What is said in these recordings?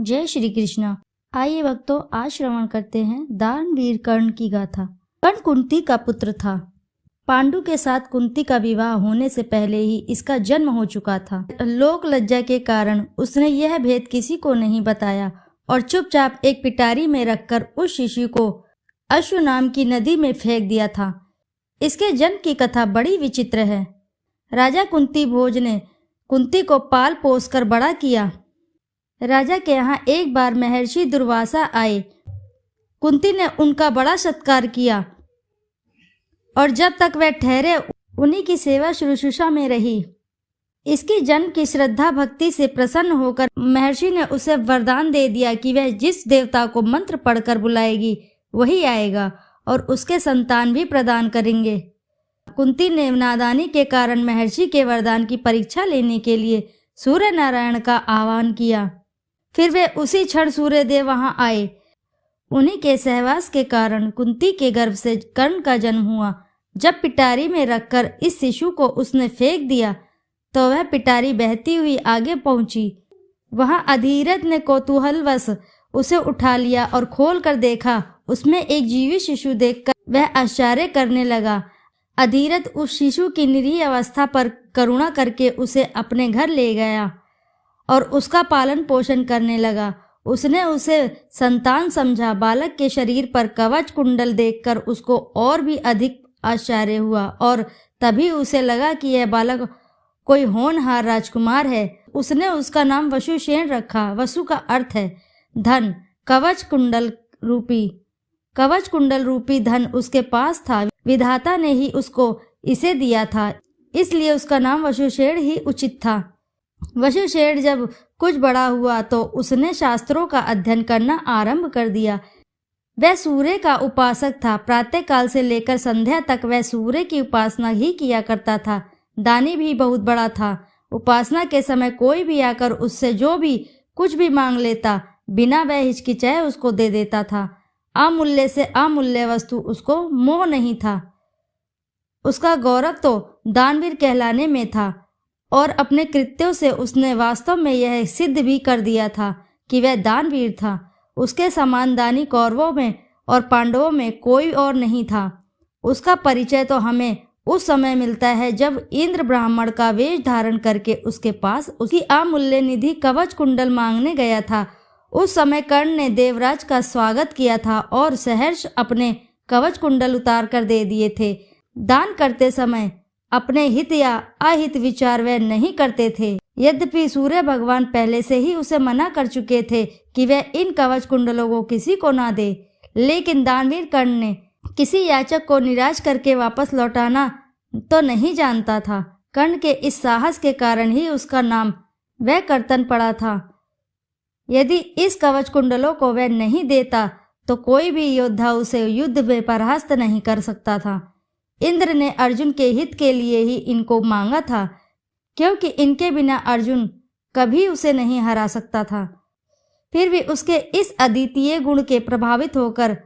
जय श्री कृष्ण। आइए भक्तों, आज श्रवण करते हैं दानवीर कर्ण की गाथा। कर्ण कुंती का पुत्र था। पांडु के साथ कुंती का विवाह होने से पहले ही इसका जन्म हो चुका था। लोक लज्जा के कारण उसने यह भेद किसी को नहीं बताया और चुपचाप एक पिटारी में रखकर उस शिशु को अश्व नाम की नदी में फेंक दिया था। इसके जन्म की कथा बड़ी विचित्र है। राजा कुंती भोज ने कुंती को पाल पोस कर बड़ा किया। राजा के यहाँ एक बार महर्षि दुर्वासा आए। कुंती ने उनका बड़ा सत्कार किया और जब तक वह ठहरे उन्हीं की सेवा शुश्रूषा में रही। इसकी जन्म की श्रद्धा भक्ति से प्रसन्न होकर महर्षि ने उसे वरदान दे दिया कि वह जिस देवता को मंत्र पढ़कर बुलाएगी वही आएगा और उसके संतान भी प्रदान करेंगे। कुंती ने नादानी के कारण महर्षि के वरदान की परीक्षा लेने के लिए सूर्य नारायण का आह्वान किया। फिर वे उसी क्षण सूर्यदेव वहां आए। उन्हीं के सहवास के कारण कुंती के गर्भ से कर्ण का जन्म हुआ। जब पिटारी में रखकर इस शिशु को उसने फेंक दिया तो वह पिटारी बहती हुई आगे पहुंची। वहां अधीरथ ने कौतूहलवश उसे उठा लिया और खोल कर देखा। उसमें एक जीवित शिशु देखकर वह आश्चर्य करने लगा। अधीरथ उस शिशु की निरीह अवस्था पर करुणा करके उसे अपने घर ले गया और उसका पालन पोषण करने लगा। उसने उसे संतान समझा। बालक के शरीर पर कवच कुंडल देखकर उसको और भी अधिक आश्चर्य हुआ और तभी उसे लगा कि यह बालक कोई होनहार राजकुमार है। उसने उसका नाम वसुसेन रखा। वसु का अर्थ है धन। कवच कुंडल रूपी धन उसके पास था। विधाता ने ही उसको इसे दिया था, इसलिए उसका नाम वसुसेन ही उचित था। वसुसेन जब कुछ बड़ा हुआ तो उसने शास्त्रों का अध्ययन करना आरंभ कर दिया। वह सूर्य का उपासक था। प्रातः काल से लेकर संध्या तक वह सूर्य की उपासना ही किया करता था। दानी भी बहुत बड़ा था। उपासना के समय कोई भी आकर उससे जो भी कुछ भी मांग लेता, बिना वह हिचकिचाए उसको दे देता था। अमूल्य से अमूल्य वस्तु उसको मोह नहीं था। उसका गौरव तो दानवीर कहलाने में था और अपने कृत्यों से उसने वास्तव में यह सिद्ध भी कर दिया था कि वह दानवीर था। उसके समान दानी कौरवों में और पांडवों में कोई और नहीं था। उसका परिचय तो हमें उस समय मिलता है जब इंद्र ब्राह्मण का वेश धारण करके उसके पास उसकी अमूल्य निधि कवच कुंडल मांगने गया था। उस समय कर्ण ने देवराज का स्वागत किया था और सहर्ष अपने कवच कुंडल उतार कर दे दिए थे। दान करते समय अपने हित या अहित विचार वह नहीं करते थे। यद्यपि सूर्य भगवान पहले से ही उसे मना कर चुके थे कि वह इन कवच कुंडलों को किसी को ना दे, लेकिन दानवीर कर्ण ने किसी याचक को निराश करके वापस लौटाना तो नहीं जानता था। कर्ण के इस साहस के कारण ही उसका नाम वह कर्तन पड़ा था। यदि इस कवच कुंडलों को वह नहीं देता तो कोई भी योद्धा उसे युद्ध में परास्त नहीं कर सकता था। इंद्र ने अर्जुन के हित के लिए ही इनको मांगा था, क्योंकि इनके बिना अर्जुन कभी उसे नहीं हरा सकता था। फिर भी उसके इस अद्वितीय गुण के प्रभावित होकर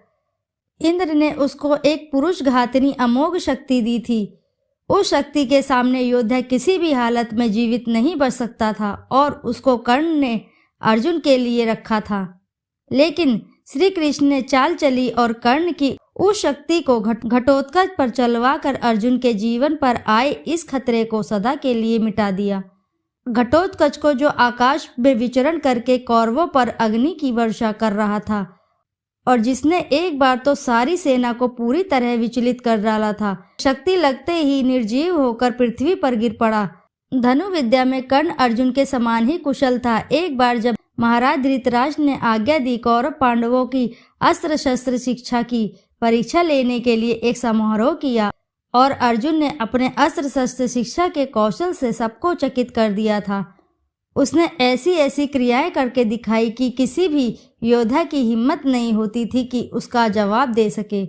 इंद्र ने उसको एक पुरुष घातिनी अमोघ शक्ति दी थी। उस शक्ति के सामने योद्धा किसी भी हालत में जीवित नहीं बच सकता था और उसको कर्ण ने अर्जुन के लिए रखा था। लेकिन श्री कृष्ण ने चाल चली और कर्ण की उस शक्ति को घटोत्कच पर चलवा कर अर्जुन के जीवन पर आए इस खतरे को सदा के लिए मिटा दिया। घटोत्कच को जो आकाश में विचरण करके कौरवों पर अग्नि की वर्षा कर रहा था और जिसने एक बार तो सारी सेना को पूरी तरह विचलित कर डाला था, शक्ति लगते ही निर्जीव होकर पृथ्वी पर गिर पड़ा। धनु विद्या में कर्ण अर्जुन के समान ही कुशल था। एक बार जब महाराज धृतराष्ट्र ने आज्ञा दी कौरव पांडवों की अस्त्र शस्त्र शिक्षा की परीक्षा लेने के लिए एक समारोह किया और अर्जुन ने अपने अस्त्र शस्त्र शिक्षा के कौशल से सबको चकित कर दिया था। उसने ऐसी ऐसी क्रियाएं करके दिखाई कि किसी भी योद्धा की हिम्मत नहीं होती थी कि उसका जवाब दे सके।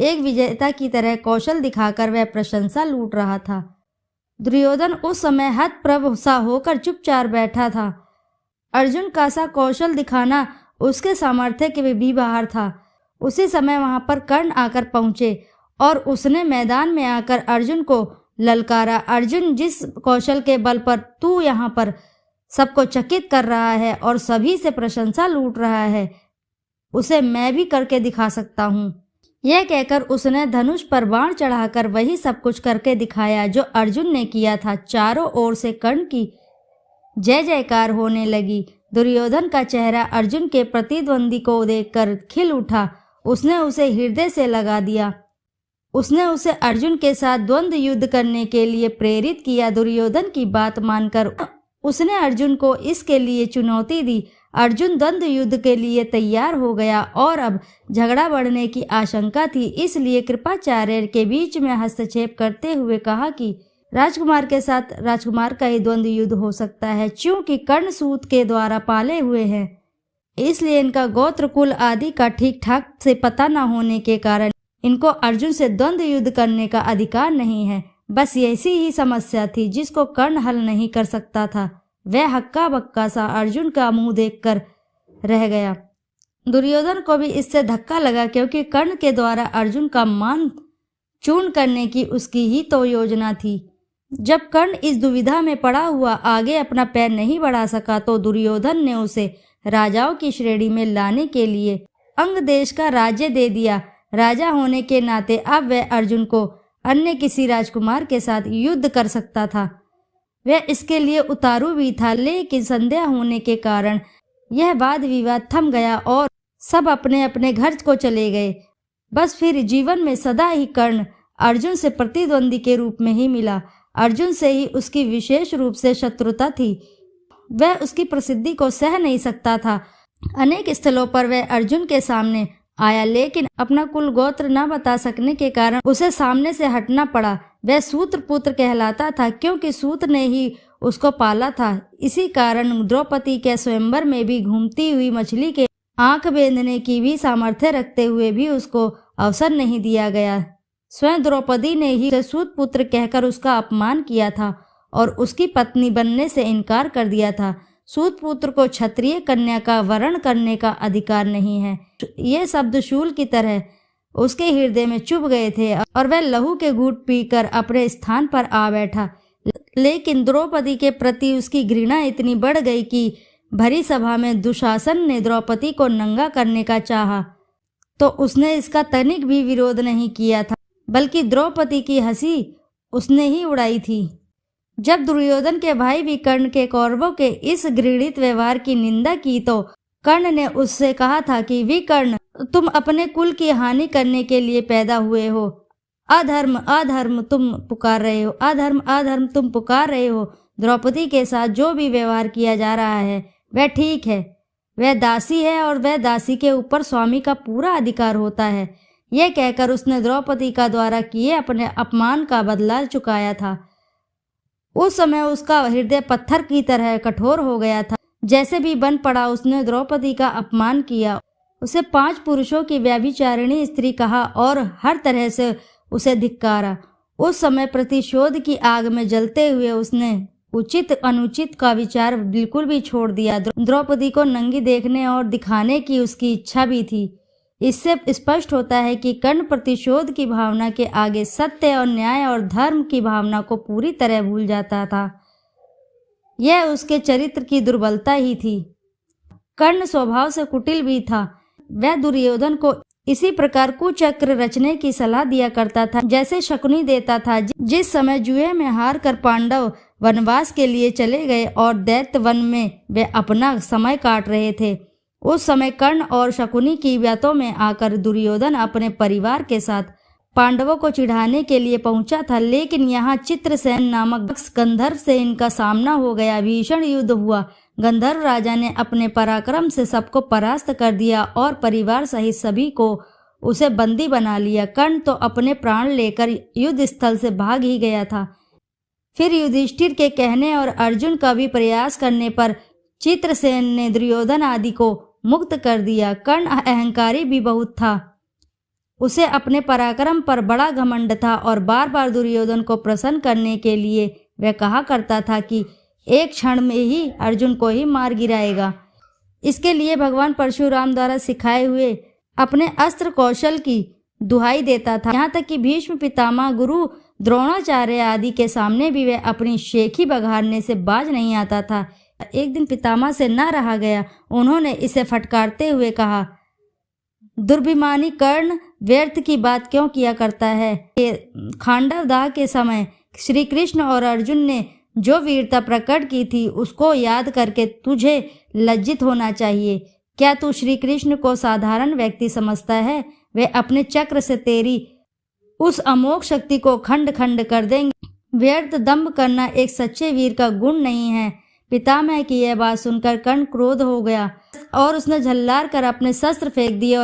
एक विजेता की तरह कौशल दिखाकर वह प्रशंसा लूट रहा था। दुर्योधन उस समय हतप्रभ सा होकर चुपचाप बैठा था। अर्जुन का सा कौशल दिखाना उसके सामर्थ्य के भी बाहर था। उसी समय वहां पर कर्ण आकर पहुंचे और उसने मैदान में आकर अर्जुन को ललकारा। अर्जुन, जिस कौशल के बल पर तू यहाँ पर सबको चकित कर रहा है और सभी से प्रशंसा लूट रहा है, उसे मैं भी करके दिखा सकता हूँ। यह कहकर उसने धनुष पर बाण चढ़ाकर वही सब कुछ करके दिखाया जो अर्जुन ने किया था। चारों ओर से कर्ण की जय जयकार होने लगी। दुर्योधन का चेहरा अर्जुन के प्रतिद्वंदी को देखकर खिल उठा। उसने उसे हृदय से लगा दिया। उसने उसे अर्जुन के साथ द्वंद्व युद्ध करने के लिए प्रेरित किया। दुर्योधन की बात मानकर उसने अर्जुन को इसके लिए चुनौती दी। अर्जुन द्वंद्व युद्ध के लिए तैयार हो गया और अब झगड़ा बढ़ने की आशंका थी, इसलिए कृपाचार्य के बीच में हस्तक्षेप करते हुए कहा कि राजकुमार के साथ राजकुमार का ही द्वंद्व युद्ध हो सकता है, क्योंकि कर्ण सूत के द्वारा पाले हुए हैं, इसलिए इनका गोत्र कुल आदि का ठीक ठाक से पता न होने के कारण इनको अर्जुन से द्वंद्व युद्ध करने का अधिकार नहीं है। बस ऐसी ही समस्या थी जिसको कर्ण हल नहीं कर सकता था। वह हक्का बक्का सा अर्जुन का मुंह देखकर रह गया। दुर्योधन को भी इससे धक्का लगा, क्योंकि कर्ण के द्वारा अर्जुन का मान चूर्ण करने की उसकी ही तो योजना थी। जब कर्ण इस दुविधा में पड़ा हुआ आगे अपना पैर नहीं बढ़ा सका तो दुर्योधन ने उसे राजाओं की श्रेणी में लाने के लिए अंग देश का राज्य दे दिया। राजा होने के नाते अब वह अर्जुन को अन्य किसी राजकुमार के साथ युद्ध कर सकता था। वह इसके लिए उतारू भी था, लेकिन संध्या होने के कारण यह वाद विवाद थम गया और सब अपने अपने घर को चले गए। बस फिर जीवन में सदा ही कर्ण अर्जुन से प्रतिद्वंदी के रूप में ही मिला। अर्जुन से ही उसकी विशेष रूप से शत्रुता थी। वह उसकी प्रसिद्धि को सह नहीं सकता था। अनेक स्थलों पर वह अर्जुन के सामने आया, लेकिन अपना कुल गोत्र न बता सकने के कारण उसे सामने से हटना पड़ा। वह सूत्र पुत्र कहलाता था, क्योंकि सूत ने ही उसको पाला था। इसी कारण द्रौपदी के स्वयंवर में भी घूमती हुई मछली के आंख बेंधने की भी सामर्थ्य रखते हुए भी उसको अवसर नहीं दिया गया। स्वयं द्रौपदी ने ही सूत पुत्र कहकर उसका अपमान किया था और उसकी पत्नी बनने से इनकार कर दिया था। सूत पुत्र को क्षत्रिय कन्या का वरण करने का अधिकार नहीं है। ये शब्द शूल की तरह उसके हृदय में चुभ गए थे और वह लहू के घूंट पीकर अपने स्थान पर आ बैठा। लेकिन द्रौपदी के प्रति उसकी घृणा इतनी बढ़ गई कि भरी सभा में दुशासन ने द्रौपदी को नंगा करने का चाहा तो उसने इसका तनिक भी विरोध नहीं किया था, बल्कि द्रौपदी की हंसी उसने ही उड़ाई थी। जब दुर्योधन के भाई विकर्ण के कौरवों के इस घृणित व्यवहार की निंदा की तो कर्ण ने उससे कहा था कि विकर्ण, तुम अपने कुल की हानि करने के लिए पैदा हुए हो। अधर्म अधर्म तुम पुकार रहे हो, अधर्म अधर्म तुम पुकार रहे हो। द्रौपदी के साथ जो भी व्यवहार किया जा रहा है वह ठीक है। वह दासी है और वह दासी के ऊपर स्वामी का पूरा अधिकार होता है। यह कहकर उसने द्रौपदी का द्वारा किए अपने अपमान का बदला चुकाया था। उस समय उसका हृदय पत्थर की तरह कठोर हो गया था। जैसे भी बन पड़ा उसने द्रौपदी का अपमान किया, उसे 5 पुरुषों की व्यभिचारिणी स्त्री कहा और हर तरह से उसे धिक्कारा। उस समय प्रतिशोध की आग में जलते हुए उसने उचित अनुचित का विचार बिल्कुल भी छोड़ दिया। द्रौपदी को नंगी देखने और दिखाने की उसकी इच्छा भी थी। इससे स्पष्ट होता है कि कर्ण प्रतिशोध की भावना के आगे सत्य और न्याय और धर्म की भावना को पूरी तरह भूल जाता था। यह उसके चरित्र की दुर्बलता ही थी। कर्ण स्वभाव से कुटिल भी था। वह दुर्योधन को इसी प्रकार कुचक्र रचने की सलाह दिया करता था जैसे शकुनी देता था। जिस समय जुए में हार कर पांडव वनवास के लिए चले गए और दैत्य वन में वे अपना समय काट रहे थे, उस समय कर्ण और शकुनी की बातों में आकर दुर्योधन अपने परिवार के साथ पांडवों को चिढ़ाने के लिए पहुंचा था। लेकिन यहाँ चित्रसेन नामक गंधर्व से इनका सामना हो गया। भीषण युद्ध हुआ। गंधर्व राजा ने अपने पराक्रम से सबको परास्त कर दिया और परिवार सहित सभी को उसे बंदी बना लिया। कर्ण तो अपने प्राण लेकर युद्ध स्थल से भाग ही गया था। फिर युधिष्ठिर के कहने और अर्जुन का भी प्रयास करने पर चित्रसेन ने दुर्योधन आदि को मुक्त कर दिया। कर्ण अहंकारी भी बहुत था। उसे अपने पराक्रम पर बड़ा घमंड था और बार बार दुर्योधन को प्रसन्न करने के लिए वह कहा करता था कि एक क्षण में ही अर्जुन को ही मार गिराएगा। इसके लिए भगवान परशुराम द्वारा सिखाए हुए अपने अस्त्र कौशल की दुहाई देता था। यहाँ तक कि भीष्म पितामह, गुरु द्रोणाचार्य आदि के सामने भी वह अपनी शेखी बघारने से बाज नहीं आता था। एक दिन पितामह से न रहा गया। उन्होंने इसे फटकारते हुए कहा, दुर्भिमानी कर्ण, व्यर्थ की बात क्यों किया करता है? खांडवदाह के समय श्री कृष्ण और अर्जुन ने जो वीरता प्रकट की थी उसको याद करके तुझे लज्जित होना चाहिए। क्या तू श्री कृष्ण को साधारण व्यक्ति समझता है? वे अपने चक्र से तेरी उस अमोघ शक्ति को खंड खंड कर देंगे। व्यर्थ दंभ करना एक सच्चे वीर का गुण नहीं है। पितामह की यह बात सुनकर कर्ण क्रोध हो गया और उसने झल्लार कर अपने शस्त्र फेंक दिए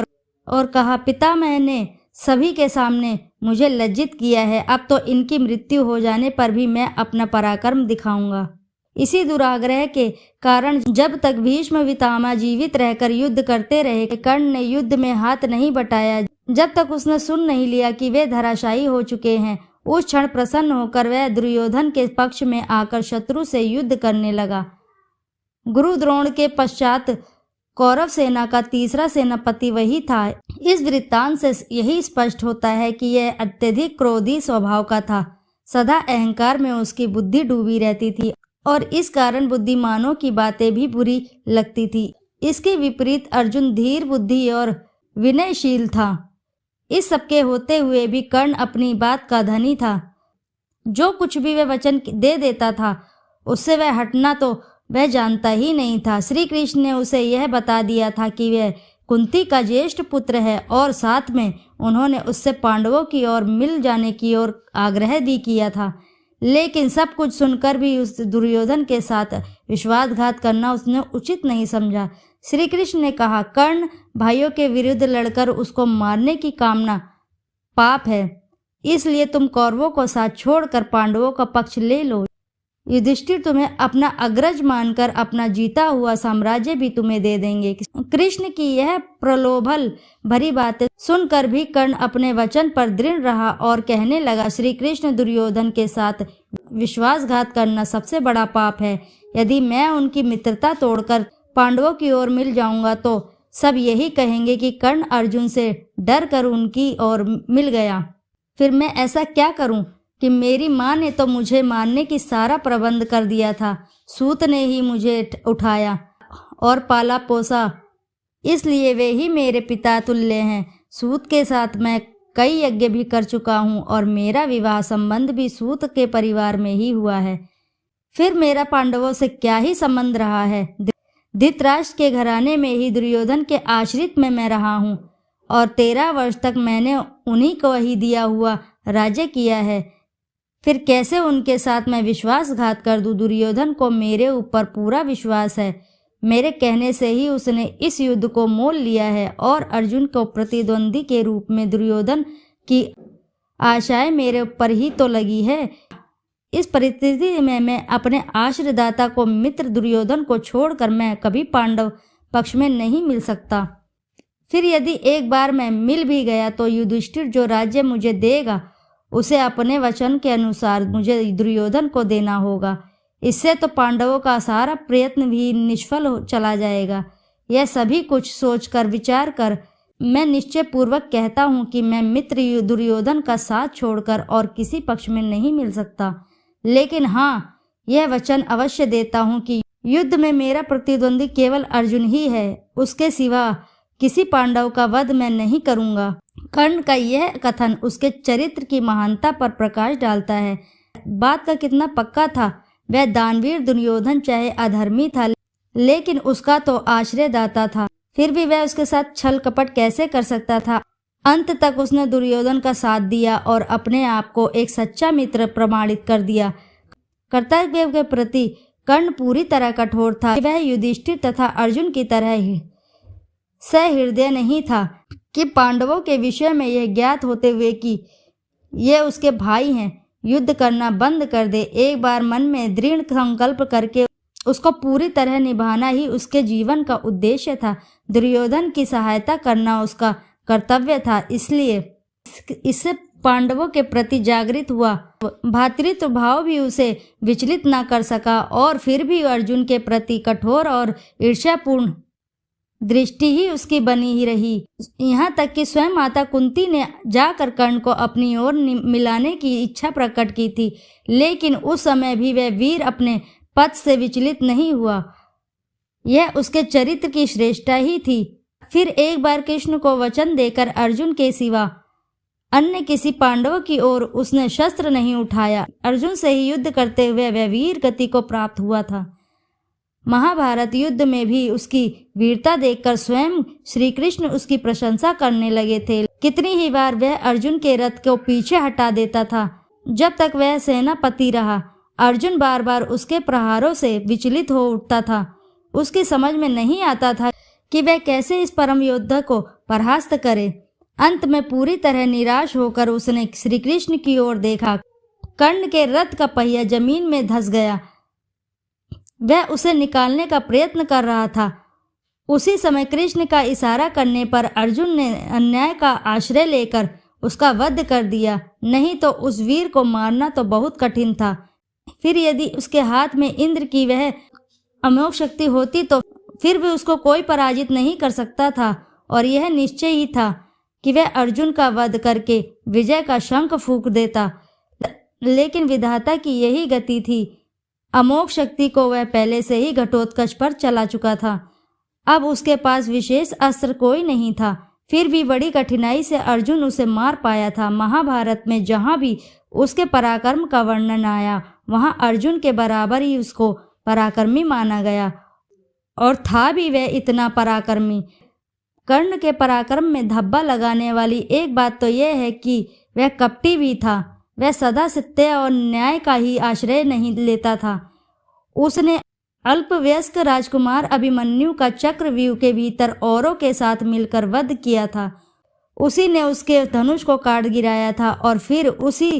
और कहा, पितामह ने सभी के सामने मुझे लज्जित किया है। अब तो इनकी मृत्यु हो जाने पर भी मैं अपना पराक्रम दिखाऊंगा। इसी दुराग्रह के कारण जब तक भीष्म पितामह जीवित रहकर युद्ध करते रहे, कर्ण ने युद्ध में हाथ नहीं बटाया। जब तक उसने सुन नहीं लिया कि वे धराशायी हो चुके हैं, उस क्षण प्रसन्न होकर वह दुर्योधन के पक्ष में आकर शत्रु से युद्ध करने लगा। गुरु द्रोण के पश्चात कौरव सेना का तीसरा सेनापति वही था। इस वृत्तांत से यही स्पष्ट होता है कि यह अत्यधिक क्रोधी स्वभाव का था। सदा अहंकार में उसकी बुद्धि डूबी रहती थी और इस कारण बुद्धिमानों की बातें भी बुरी लगती थी। इसके विपरीत अर्जुन धीर बुद्धि और विनयशील था। इस सबके होते हुए भी कर्ण अपनी बात का धनी था। जो कुछ भी वह वचन दे देता था उससे वह हटना तो वह जानता ही नहीं था। श्री कृष्ण ने उसे यह बता दिया था कि वह कुंती का ज्येष्ठ पुत्र है और साथ में उन्होंने उससे पांडवों की ओर मिल जाने की ओर आग्रह भी किया था। लेकिन सब कुछ सुनकर भी उस दुर्योधन के साथ विश्वासघात करना उसने उचित नहीं समझा। श्री कृष्ण ने कहा, कर्ण भाइयों के विरुद्ध लड़कर उसको मारने की कामना पाप है, इसलिए तुम कौरवों को साथ छोड़कर पांडवों का पक्ष ले लो। युधिष्ठिर तुम्हें अपना अग्रज मानकर अपना जीता हुआ साम्राज्य भी तुम्हें दे देंगे। कृष्ण की यह प्रलोभन भरी बातें सुनकर भी कर्ण अपने वचन पर दृढ़ रहा और कहने लगा, श्री कृष्ण दुर्योधन के साथ विश्वासघात करना सबसे बड़ा पाप है। यदि मैं उनकी मित्रता तोड़कर पांडवों की ओर मिल जाऊंगा तो सब यही कहेंगे कि कर्ण अर्जुन से डर कर उनकी ओर मिल गया। फिर मैं ऐसा क्या करूं कि मेरी माँ ने तो मुझे मारने की सारा प्रबंध कर दिया था। सूत ने ही मुझे उठाया और पाला पोसा, इसलिए वे ही मेरे पिता तुल्य हैं। सूत के साथ मैं कई यज्ञ भी कर चुका हूँ और मेरा विवाह संबंध भी सूत के परिवार में ही हुआ है। फिर मेरा पांडवों से क्या ही संबंध रहा है? धृतराष्ट्र के घराने में ही दुर्योधन के आश्रित में मैं रहा हूँ और 13 वर्ष तक मैंने उन्हीं को ही दिया हुआ राज्य किया है। फिर कैसे उनके साथ मैं विश्वासघात कर दूं? दुर्योधन को मेरे ऊपर पूरा विश्वास है। मेरे कहने से ही उसने इस युद्ध को मोल लिया है और अर्जुन को प्रतिद्वंदी के रूप में दुर्योधन की आशाएं मेरे ऊपर ही तो लगी है। इस परिस्थिति में मैं अपने आश्रयदाता को मित्र दुर्योधन को छोड़कर मैं कभी पांडव पक्ष में नहीं मिल सकता। फिर यदि एक बार मैं मिल भी गया तो युधिष्ठिर जो राज्य मुझे देगा उसे अपने वचन के अनुसार मुझे दुर्योधन को देना होगा। इससे तो पांडवों का सारा प्रयत्न भी निष्फल चला जाएगा। यह सभी कुछ सोचकर विचार कर मैं निश्चय पूर्वक कहता हूँ कि मैं मित्र दुर्योधन का साथ छोड़कर और किसी पक्ष में नहीं मिल सकता। लेकिन हाँ, यह वचन अवश्य देता हूँ कि युद्ध में मेरा प्रतिद्वंदी केवल अर्जुन ही है। उसके सिवा किसी पांडव का वध मैं नहीं करूँगा। कर्ण का यह कथन उसके चरित्र की महानता पर प्रकाश डालता है। बात का कितना पक्का था। वह दानवीर दुर्योधन चाहे अधर्मी था लेकिन उसका तो आश्रयदाता था। फिर भी वह उसके साथ छल कपट कैसे कर सकता था? अंत तक उसने दुर्योधन का साथ दिया और अपने आप को एक सच्चा मित्र प्रमाणित कर दिया। कर्तव्य के प्रति कर्ण पूरी तरह कठोर था। वह युधिष्ठिर तथा अर्जुन की तरह ही सहृदय नहीं था कि पांडवों के विषय में यह ज्ञात होते हुए कि ये उसके भाई हैं युद्ध करना बंद कर दे। एक बार मन में दृढ़ संकल्प करके उसको पूरी तरह निभाना ही उसके जीवन का उद्देश्य था। दुर्योधन की सहायता करना उसका कर्तव्य था। इसलिए इससे पांडवों के प्रति जागृत हुआ भातृत्व भाव भी उसे विचलित न कर सका और फिर भी अर्जुन के प्रति कठोर और ईर्ष्यापूर्ण दृष्टि ही उसकी बनी ही रही। यहाँ तक कि स्वयं माता कुंती ने जाकर कर्ण को अपनी ओर मिलाने की इच्छा प्रकट की थी, लेकिन उस समय भी वह वीर अपने पथ से विचलित नहीं हुआ। यह उसके चरित्र की श्रेष्ठता ही थी। फिर एक बार कृष्ण को वचन देकर अर्जुन के सिवा अन्य किसी पांडव की ओर उसने शस्त्र नहीं उठाया। अर्जुन से ही युद्ध करते हुए वह वीर गति को प्राप्त हुआ था। महाभारत युद्ध में भी उसकी वीरता देखकर स्वयं श्री कृष्ण उसकी प्रशंसा करने लगे थे। कितनी ही बार वह अर्जुन के रथ को पीछे हटा देता था। जब तक वह सेनापति रहा, अर्जुन बार बार उसके प्रहारों से विचलित हो उठता था। उसकी समझ में नहीं आता था कि वह कैसे इस परम योद्धा को परास्त करे। अंत में पूरी तरह निराश होकर उसने श्री कृष्ण की ओर देखा। कर्ण के रथ का पहिया जमीन में धंस गया। वह उसे निकालने का प्रयत्न कर रहा था। उसी समय कृष्ण का इशारा करने पर अर्जुन ने अन्याय का आश्रय लेकर उसका वध कर दिया। नहीं तो उस वीर को मारना तो बहुत कठिन था। फिर यदि उसके हाथ में इंद्र की वह अमोघ शक्ति होती तो फिर भी उसको कोई पराजित नहीं कर सकता था। और यह निश्चय ही था कि वह अर्जुन का वध करके विजय का शंख फूंक देता। लेकिन विधाता की यही गति थी। अमोघ शक्ति को वह पहले से ही घटोत्कच पर चला चुका था। अब उसके पास विशेष अस्त्र कोई नहीं था। फिर भी बड़ी कठिनाई से अर्जुन उसे मार पाया था। महाभारत में जहाँ भी उसके पराक्रम का वर्णन आया, वहाँ अर्जुन के बराबर ही उसको पराक्रमी माना गया। और था भी वह इतना पराक्रमी। कर्ण के पराक्रम में धब्बा लगाने वाली एक बात तो यह है कि वह कपटी भी था। वह सदा सत्य और न्याय का ही आश्रय नहीं लेता था। उसने अल्पवयस्क राजकुमार अभिमन्यु का चक्रव्यूह के भीतर औरों के साथ मिलकर वध किया था। उसी ने उसके धनुष को काट गिराया था और फिर उसी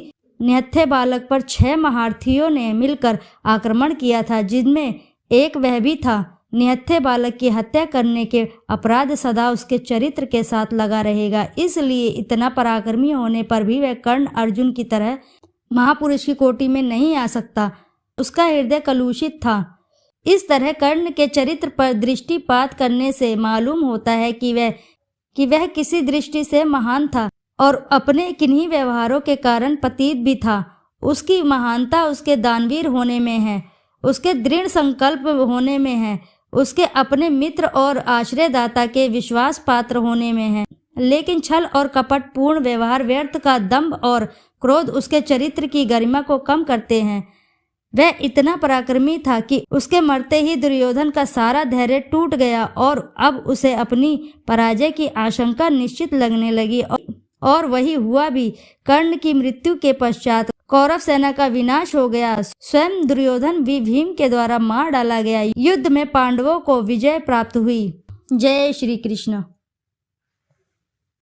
निहत्थे बालक पर 6 महारथियों ने मिलकर आक्रमण किया था, जिनमें एक वह भी था। निहत्थे बालक की हत्या करने के अपराध सदा उसके चरित्र के साथ लगा रहेगा। इसलिए इतना पराक्रमी होने पर भी वह कर्ण अर्जुन की तरह महापुरुष की कोटि में नहीं आ सकता। उसका हृदय कलुषित था। इस तरह कर्ण के चरित्र पर दृष्टिपात करने से मालूम होता है कि वह किसी दृष्टि से महान था और अपने किन्हीं व्यवहारों के कारण पतित भी था। उसकी महानता उसके दानवीर होने में है, उसके दृढ़ संकल्प होने में है, उसके अपने मित्र और आश्रयदाता के विश्वास पात्र होने में है। लेकिन छल और कपट पूर्ण व्यवहार, व्यर्थ का दंभ और क्रोध उसके चरित्र की गरिमा को कम करते हैं। वह इतना पराक्रमी था कि उसके मरते ही दुर्योधन का सारा धैर्य टूट गया और अब उसे अपनी पराजय की आशंका निश्चित लगने लगी। और वही हुआ भी। कर्ण की मृत्यु के पश्चात कौरव सेना का विनाश हो गया। स्वयं दुर्योधन भी भीम के द्वारा मार डाला गया। युद्ध में पांडवों को विजय प्राप्त हुई। जय श्री कृष्ण।